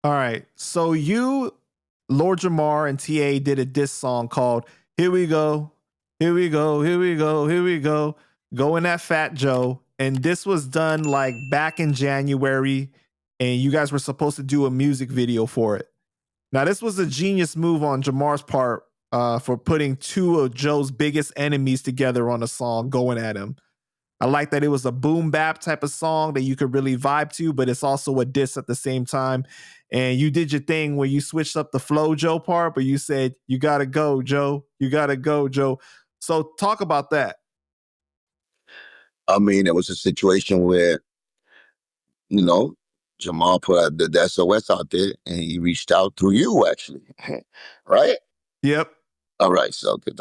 All right. So you, Lord Jamar and T.A. did a diss song called Here We Go, Here We Go, Here We Go, Here We Go, Going at Fat Joe. And this was done like back in January, and you guys were supposed to do a music video for it. Now, this was a genius move on Jamar's part for putting two of Joe's biggest enemies together on a song, going at him. I like that it was a boom bap type of song that you could really vibe to, but it's also a diss at the same time. And you did your thing where you switched up the Flow Joe part, but you said, you got to go, Joe. You got to go, Joe. So talk about that. I mean, it was a situation where, Jamal put the SOS out there and he reached out through you, actually. Right? Yep. All right. So, cause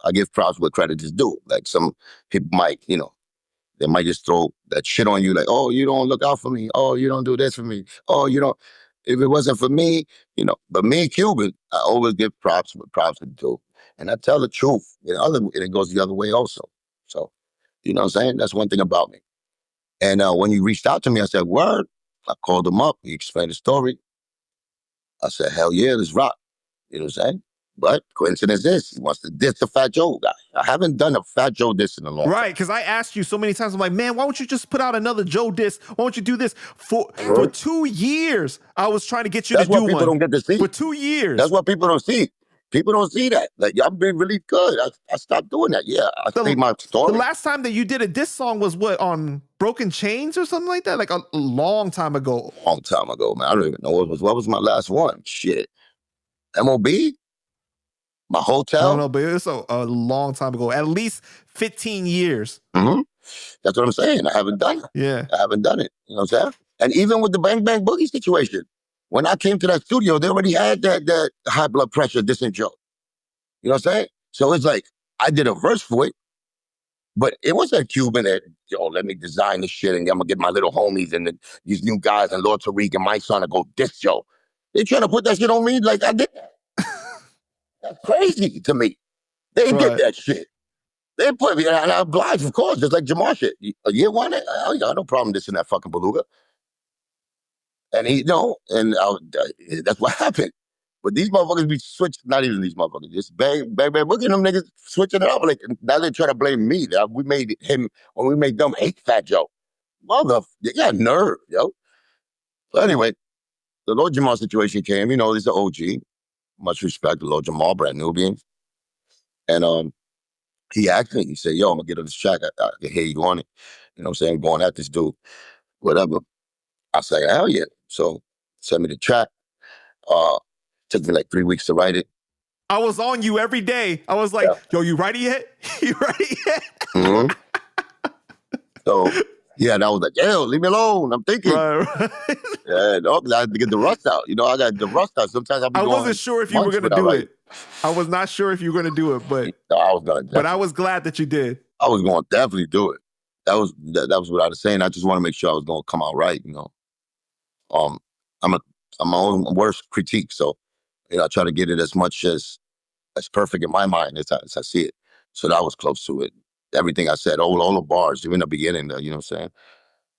I give props where credit is due. Like some people might, they might just throw that shit on you like, oh, you don't look out for me. Oh, you don't do this for me. Oh, if it wasn't for me, but me and Cuban, I always give props where props are due. And I tell the truth. And it goes the other way also. So, you know what I'm saying? That's one thing about me. And when he reached out to me, I said, word. I called him up. He explained the story. I said, hell yeah, let's rock. You know what I'm saying? But coincidence is, he wants to diss the Fat Joe guy. I haven't done a Fat Joe diss in a long time. Right, because I asked you so many times, I'm like, man, why don't you just put out another Joe diss? Why don't you do this? For 2 years, I was trying to get you That's to do what people don't get to see. For 2 years. That's what people don't see. People don't see that. Like, y'all been really good. I stopped doing that. Yeah, I think my story. The last time that you did a diss song was what, on Broken Chains or something like that? Like a long time ago. Long time ago, man. I don't even know what was my last one. Shit. MOB? My hotel? I don't know, but it's a long time ago. At least 15 years. Mm-hmm. That's what I'm saying. I haven't done it. Yeah. I haven't done it. You know what I'm saying? And even with the Bang Bang Boogie situation, when I came to that studio, they already had that high blood pressure dissing Joe. You know what I'm saying? So it's like, I did a verse for it, but it wasn't Cuban that, let me design this shit and I'm gonna get my little homies and these new guys and Lord Tariq and my son to go diss Joe. They trying to put that shit on me like I did that. That's crazy to me. They didn't get that shit. They put me, and I obliged, of course, just like Jamar shit. You want it? I got no problem dissing that fucking beluga. And that's what happened. But these motherfuckers be switching, not even these motherfuckers, just bang, bang, bang, booking them niggas switching it up. Like, now they try to blame me. We made them hate Fat Joe. They got nerve, yo. So anyway, the Lord Jamar situation came, he's an OG. Much respect to Lord Jamar, brand Nubian. And he asked me, he said, yo, I'm gonna get on this track. I can hear you on it. You know what I'm saying? Going at this dude, whatever. I said, hell yeah. So send me the track. Took me like 3 weeks to write it. I was on you every day. I was like, yo, you ready yet? You ready yet? Mm-hmm. So, yeah, and I was like, yo, leave me alone. I'm thinking. Right. Yeah, no, I had to get the rust out. I got the rust out. Sometimes I wasn't sure if you were going to do it. I was not sure if you were going to do it, but no, I was gonna. But I was glad that you did. I was going to definitely do it. That was what I was saying. I just want to make sure I was going to come out right. I'm my own worst critique, so I try to get it as much as perfect in my mind as I see it. So that was close to it. Everything I said, all the bars, even in the beginning, you know what I'm saying?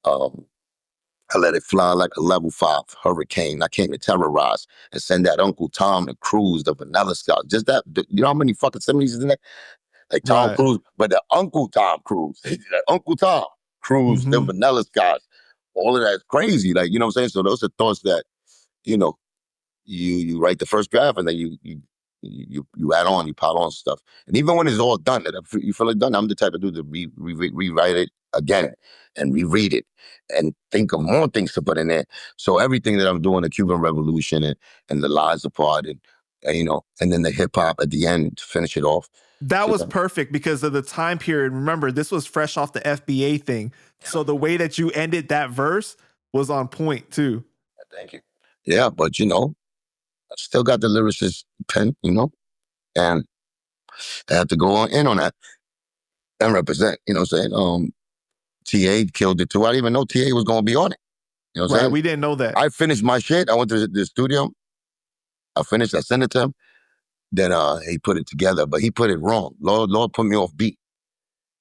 I let it fly like a level 5 hurricane. I came to terrorize and send that Uncle Tom to cruise the vanilla scout. Just that, you know how many fucking similes is in there? Like Tom Cruise, but the Uncle Tom Cruise, Uncle Tom Cruise, the vanilla scotch, all of that is crazy. Like, you know what I'm saying? So those are thoughts that, you write the first draft and then you add on, you pile on stuff. And even when it's all done, you feel it done, I'm the type of dude to rewrite it again and reread it and think of more things to put in there. So everything that I'm doing, the Cuban Revolution and the Lies Apart and then the hip hop at the end to finish it off. That was perfect because of the time period. Remember, this was fresh off the FBA thing. So the way that you ended that verse was on point too. Thank you. Yeah, but I still got the lyricist pen, and I have to go in on that and represent, you know what I'm saying? T.A. killed it too. I didn't even know T.A. was going to be on it. You know what I'm saying? We didn't know that. I finished my shit. I went to the studio. I finished. I sent it to him. Then he put it together, but he put it wrong. Lord put me off beat.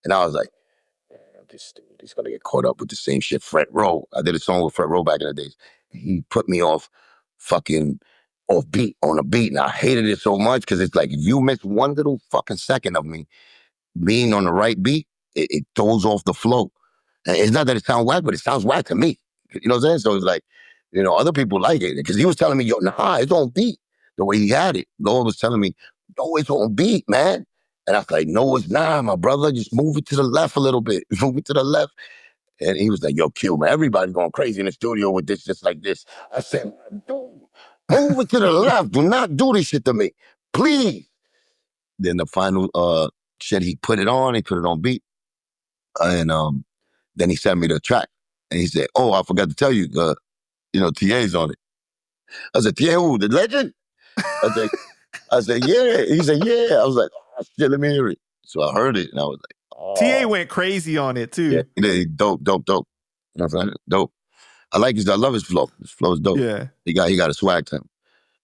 And I was like, this dude. He's gonna get caught up with the same shit. Fred Rowe. I did a song with Fred Rowe back in the days. He put me off fucking off beat on a beat. And I hated it so much because it's like if you miss one little fucking second of me being on the right beat, it throws off the flow. And it's not that it sounds whack, but it sounds whack to me. You know what I'm saying? So it's like, other people like it. Because he was telling me, yo, nah, it's on beat. The way he had it. Lord was telling me, no, it's on beat, man. And I was like, no, it's not, my brother. Just move it to the left a little bit. Move it to the left. And he was like, yo, Q, man, everybody's going crazy in the studio with this, just like this. I said, dude, move it to the left. Do not do this shit to me. Please. Then the final shit, he put it on beat. And then he sent me the track. And he said, oh, I forgot to tell you, T.A.'s on it. I said, T.A. who, the legend? I said, yeah. He said, yeah. I was like, oh, shit, let me hear it. So I heard it, and I was like, oh. T.A. went crazy on it, too. Yeah, dope. You know what I'm saying? Dope. I love his flow. His flow is dope. Yeah. He got a swag to him.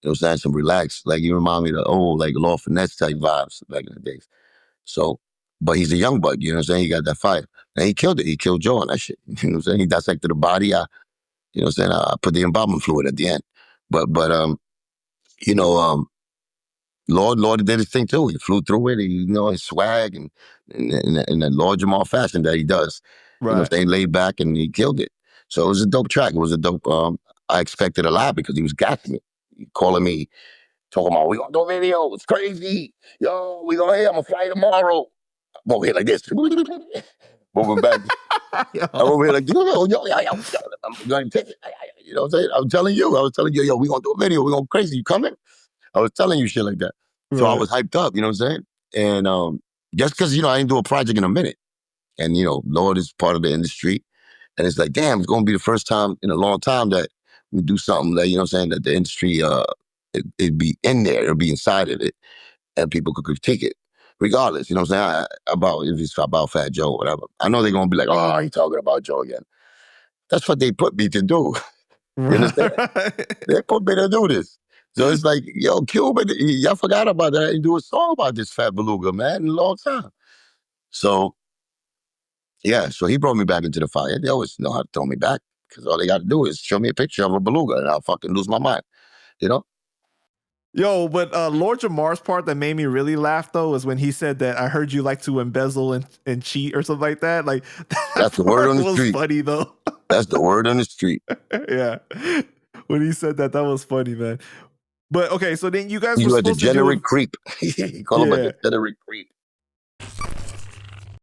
You know what I'm saying? Some relaxed. Like, you remind me of the old, like, Lord Finesse type vibes back in the days. So, but he's a young bug, you know what I'm saying? He got that fire. And he killed it. He killed Joe on that shit. You know what I'm saying? He dissected the body. You know what I'm saying? I put the embalming fluid at the end. But Lord did his thing too. He flew through it. His swag and the Lord Jamar fashion that he does. Right. You know what I'm saying? Laid back and he killed it. So it was a dope track. It was a dope, I expected a lot because he was gassing me. He calling me, talking about, we gonna do a video. It's crazy. Yo, we gonna I'm gonna fly tomorrow. I'm over here like this. Moving back. I'm over here like, yo, I'm going to take it. You know what I'm saying? I was telling you, yo, we gonna do a video. We gonna crazy. You coming? I was telling you shit like that. So I was hyped up, you know what I'm saying? And just because, I didn't do a project in a minute. And, Lord is part of the industry. And it's like, damn, it's going to be the first time in a long time that we do something that, you know what I'm saying, that the industry, it'd be in there, it'll be inside of it, and people could critique it, regardless, you know what I'm saying, if it's about Fat Joe or whatever. I know they're going to be like, oh, he's talking about Joe again. That's what they put me to do. You understand? They put me to do this. So it's like, yo, Cuban, y'all forgot about that. I didn't do a song about this fat beluga, man, in a long time. So, yeah, so he brought me back into the fire. They always know how to throw me back because all they got to do is show me a picture of a beluga and I'll fucking lose my mind, you know? Yo, but Lord Jamar's part that made me really laugh, though, is when he said that I heard you like to embezzle and cheat or something like that. Like, that's the word on the street. Funny, though. That's the word on the street. Yeah. When he said that was funny, man. But okay, so then you guys were supposed a degenerate creep. He called him a degenerate creep.